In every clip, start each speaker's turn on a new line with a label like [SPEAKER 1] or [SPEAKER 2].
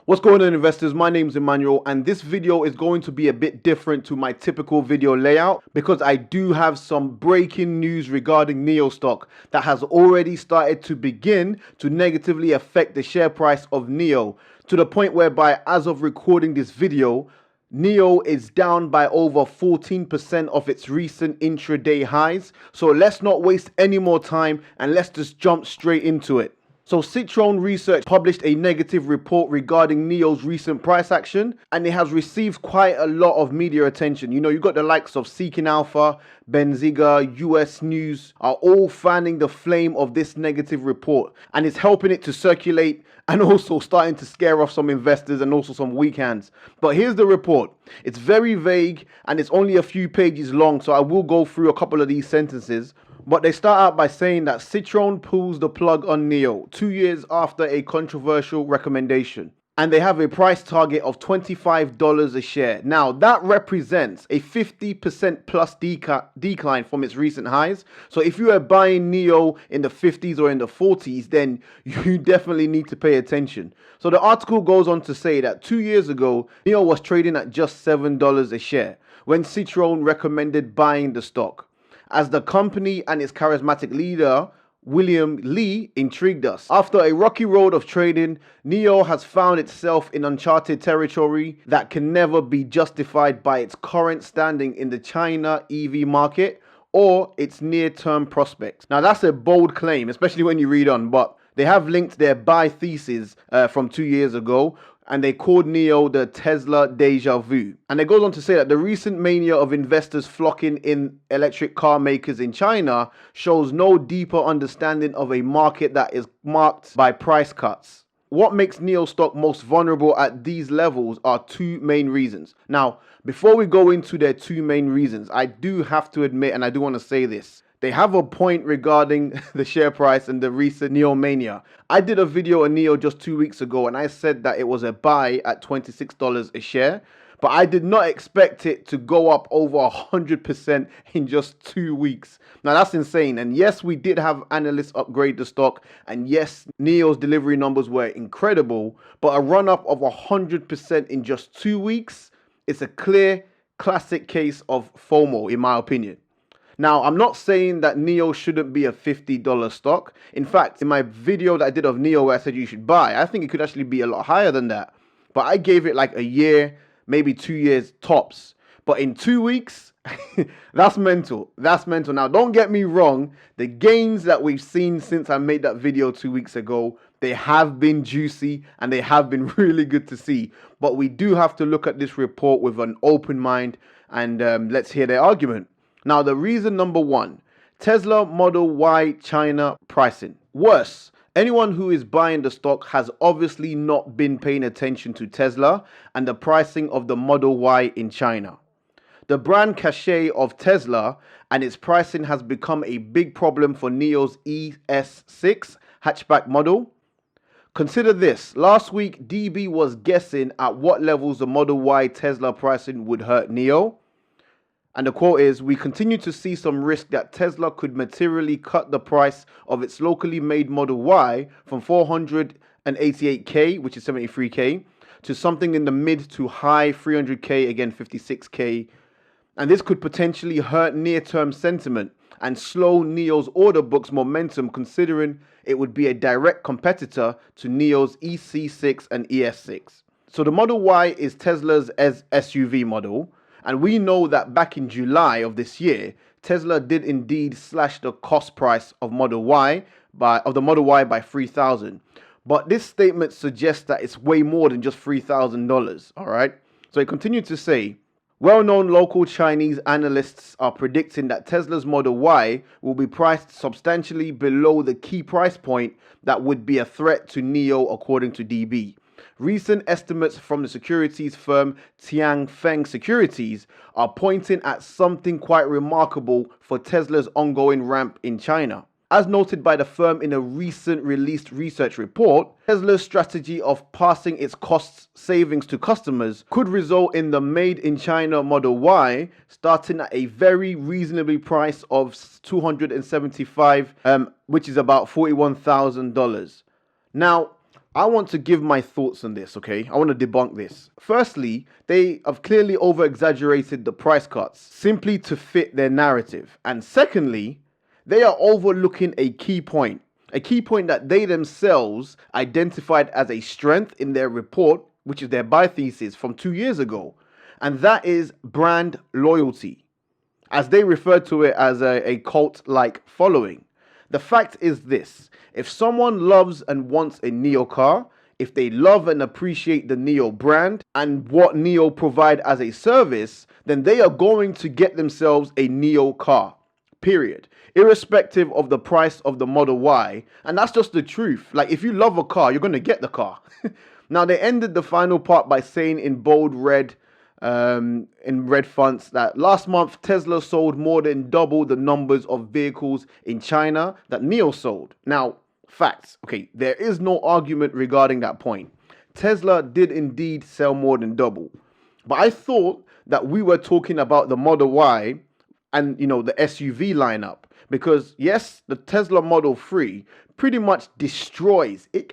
[SPEAKER 1] What's going on, investors? My name is Emmanuel, and this video is going to be a bit different to my typical video layout because I do have some breaking news regarding NIO stock that has already started to begin to negatively affect the share price of NIO, to the point whereby, as of recording this video, NIO is down by over 14% of its recent intraday highs. So let's not waste any more time and let's just jump straight into it. So Citron Research published a negative report regarding NIO's recent price action, and it has received quite a lot of media attention. You got the likes of Seeking Alpha, Benzinga, US News are all fanning the flame of this negative report, and it's helping it to circulate and also starting to scare off some investors and also some weak hands. But here's the report. It's very vague and it's only a few pages long, so I will go through a couple of these sentences. But they start out by saying that Citron pulls the plug on NIO 2 years after a controversial recommendation. And they have a price target of $25 a share. Now, that represents a 50% plus decline from its recent highs. So if you are buying NIO in the 50s or in the 40s, then you definitely need to pay attention. So the article goes on to say that 2 years ago, NIO was trading at just $7 a share when Citron recommended buying the stock, as the company and its charismatic leader, William Li, intrigued us. After a rocky road of trading, NIO has found itself in uncharted territory that can never be justified by its current standing in the China EV market or its near-term prospects. Now, that's a bold claim, especially when you read on, but they have linked their buy thesis from 2 years ago, and they called NIO the Tesla deja vu. And it goes on to say that the recent mania of investors flocking in electric car makers in China shows no deeper understanding of a market that is marked by price cuts. What makes NIO stock most vulnerable at these levels are two main reasons. Now, before we go into their two main reasons, I do have to admit, and I do want to say this, they have a point regarding the share price and the recent NIO mania. I did a video on NIO just 2 weeks ago, and I said that it was a buy at $26 a share, but I did not expect it to go up over 100% in just 2 weeks. Now, that's insane. And yes, we did have analysts upgrade the stock, and yes, NIO's delivery numbers were incredible, but a run up of 100% in just 2 weeks is a clear classic case of FOMO, in my opinion. Now, I'm not saying that NIO shouldn't be a $50 stock. In fact, in my video that I did of NIO where I said you should buy, I think it could actually be a lot higher than that. But I gave it like a year, maybe 2 years tops. But in 2 weeks, that's mental. That's mental. Now, don't get me wrong. The gains that we've seen since I made that video 2 weeks ago, they have been juicy and they have been really good to see. But we do have to look at this report with an open mind, and let's hear their argument. Now, the reason number one, Tesla Model Y China pricing. Worse, anyone who is buying the stock has obviously not been paying attention to Tesla and the pricing of the Model Y in China. The brand cachet of Tesla and its pricing has become a big problem for NIO's ES6 hatchback model. Consider this. Last week, DB was guessing at what levels the Model Y Tesla pricing would hurt NIO. And the quote is, "We continue to see some risk that Tesla could materially cut the price of its locally made Model Y from 488K, which is 73K, to something in the mid to high 300K, again 56K. And this could potentially hurt near-term sentiment and slow NIO's order book's momentum, considering it would be a direct competitor to NIO's EC6 and ES6. So the Model Y is Tesla's SUV model. And we know that back in July of this year, Tesla did indeed slash the cost price of the Model Y by $3,000. But this statement suggests that it's way more than just $3,000. All right. So it continued to say, well-known local Chinese analysts are predicting that Tesla's Model Y will be priced substantially below the key price point that would be a threat to NIO, according to DB. Recent estimates from the securities firm Tianfeng Securities are pointing at something quite remarkable for Tesla's ongoing ramp in China. As noted by the firm in a recent released research report, Tesla's strategy of passing its cost savings to customers could result in the made-in-China Model Y starting at a very reasonably price of $275, which is about $41,000. Now, I want to give my thoughts on this, okay? I want to debunk this. Firstly, they have clearly over exaggerated the price cuts simply to fit their narrative. And secondly, they are overlooking a key point that they themselves identified as a strength in their report, which is their buy thesis from 2 years ago. And that is brand loyalty, as they refer to it as a cult-like following. The fact is this: if someone loves and wants a NIO car, if they love and appreciate the NIO brand and what NIO provide as a service, then they are going to get themselves a NIO car, period. Irrespective of the price of the Model Y. And that's just the truth. Like, if you love a car, you're going to get the car. Now, they ended the final part by saying in bold red, in red fonts, that last month Tesla sold more than double the numbers of vehicles in China that NIO sold. Now, facts. Okay, there is no argument regarding that point. Tesla did indeed sell more than double. But I thought that we were talking about the Model Y and, the SUV lineup. Because yes, the Tesla Model 3 pretty much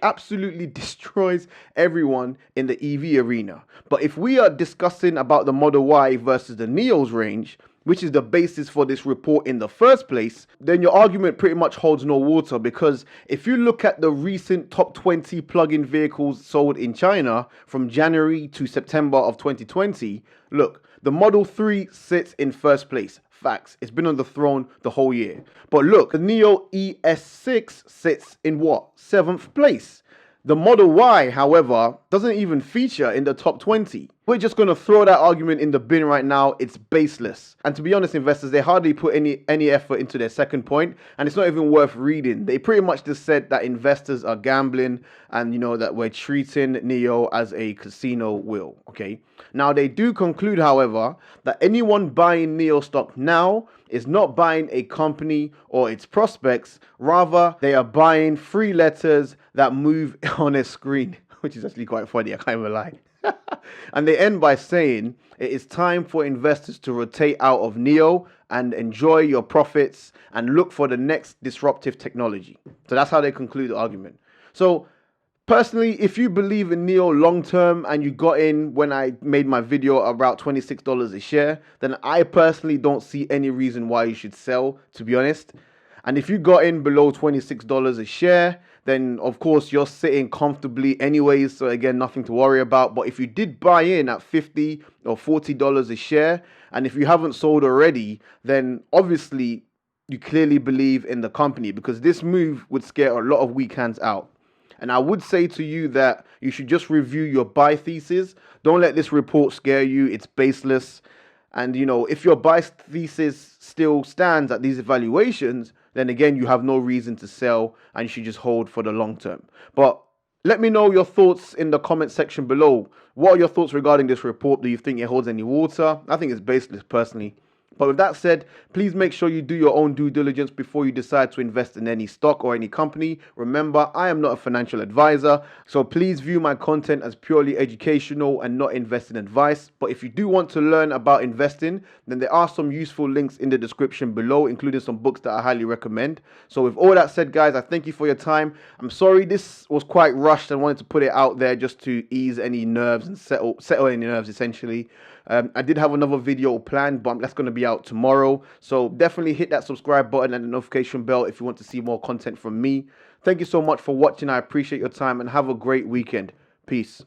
[SPEAKER 1] absolutely destroys everyone in the EV arena. But if we are discussing about the Model Y versus the NIO's range, which is the basis for this report in the first place, then your argument pretty much holds no water. Because if you look at the recent top 20 plug-in vehicles sold in China from January to September of 2020, look, the Model 3 sits in first place. Facts. It's been on the throne the whole year. But look, the NIO ES6 sits in what? 7th place. The Model Y, however, doesn't even feature in the top 20. We're just going to throw that argument in the bin right now. It's baseless. And to be honest, investors, they hardly put any effort into their second point, and it's not even worth reading. They pretty much just said that investors are gambling and, that we're treating NIO as a casino will, okay? Now, they do conclude, however, that anyone buying NIO stock now is not buying a company or its prospects. Rather, they are buying 3 letters that move on a screen, which is actually quite funny, I can't even lie. And they end by saying it is time for investors to rotate out of NIO and enjoy your profits and look for the next disruptive technology. So that's how they conclude the argument. So personally, if you believe in NIO long term and you got in when I made my video about $26 a share, then I personally don't see any reason why you should sell, to be honest. And if you got in below $26 a share, then of course you're sitting comfortably anyways. So again, nothing to worry about. But if you did buy in at $50 or $40 a share, and if you haven't sold already, then obviously you clearly believe in the company, because this move would scare a lot of weak hands out. And I would say to you that you should just review your buy thesis. Don't let this report scare you. It's baseless. And, if your buy thesis still stands at these evaluations, then again, you have no reason to sell and you should just hold for the long term. But let me know your thoughts in the comment section below. What are your thoughts regarding this report? Do you think it holds any water? I think it's baseless personally. But with that said, please make sure you do your own due diligence before you decide to invest in any stock or any company. Remember, I am not a financial advisor, so please view my content as purely educational and not investing advice. But if you do want to learn about investing, then there are some useful links in the description below, including some books that I highly recommend. So with all that said, guys, I thank you for your time. I'm sorry this was quite rushed. I wanted to put it out there just to ease any nerves and settle any nerves, essentially. I did have another video planned, but that's going to be out tomorrow. So definitely hit that subscribe button and the notification bell if you want to see more content from me. Thank you so much for watching. I appreciate your time and have a great weekend. Peace.